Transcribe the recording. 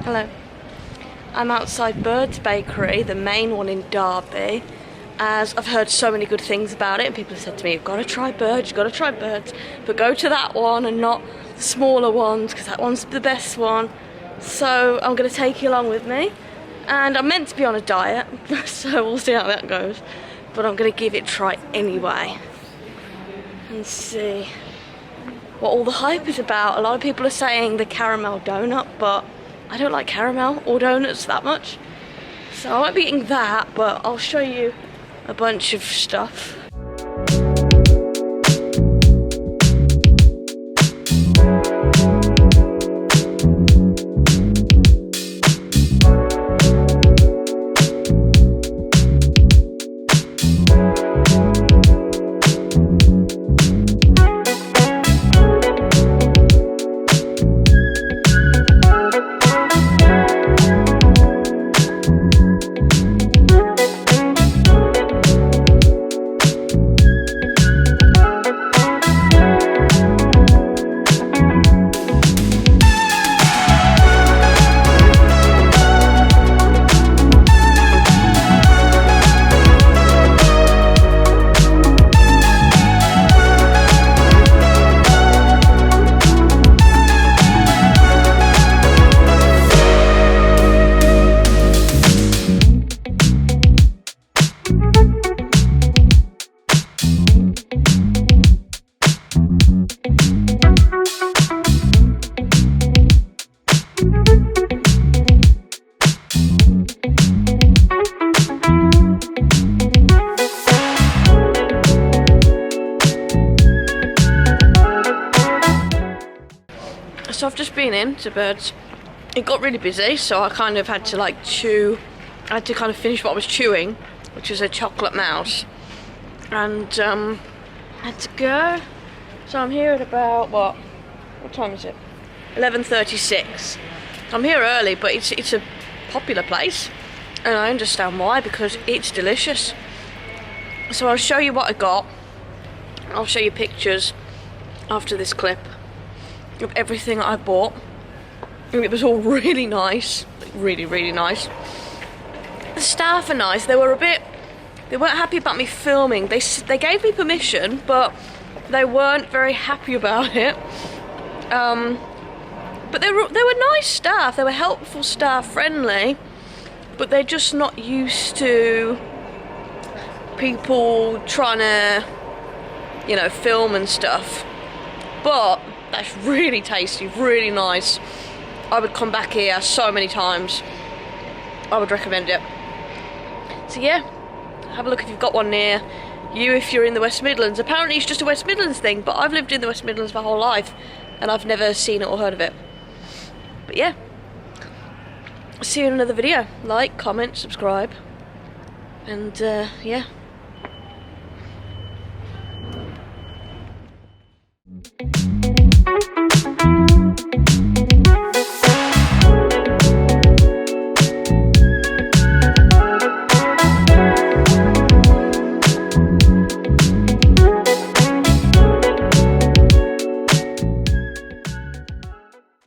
Hello. I'm outside Bird's Bakery, the main one in Derby, as I've heard so many good things about it, and people have said to me, you've got to try Bird's, you've got to try Bird's, but go to that one and not the smaller ones, because that one's the best one. So I'm going to take you along with me, and I'm meant to be on a diet, so we'll see how that goes, but I'm going to give it a try anyway, and see what all the hype is about. A lot of people are saying the caramel donut, but I don't like caramel or donuts that much, so I won't be eating that, but I'll show you a bunch of stuff. So I've just been into Bird's. It got really busy, so I kind of had to like chew. I had to kind of finish what I was chewing, which was a chocolate mouse, and I had to go. So I'm here at about what time is it? 11:36. I'm here early, but it's a popular place, and I understand why, because it's delicious. So I'll show you what I got. I'll show you pictures after this clip of everything I bought, and it was all really nice, really nice. The staff are nice. They weren't happy about me filming. They gave me permission, but they weren't very happy about it. But they were nice staff. They were helpful staff, friendly, but they're just not used to people trying to, film and stuff. But that's really tasty, really nice. I would come back here so many times. I would recommend it. So yeah, have a look if you've got one near you, if you're in the West Midlands. Apparently it's just a West Midlands thing, but I've lived in the West Midlands my whole life and I've never seen it or heard of it. But yeah, see you in another video. Like, comment, subscribe, and yeah.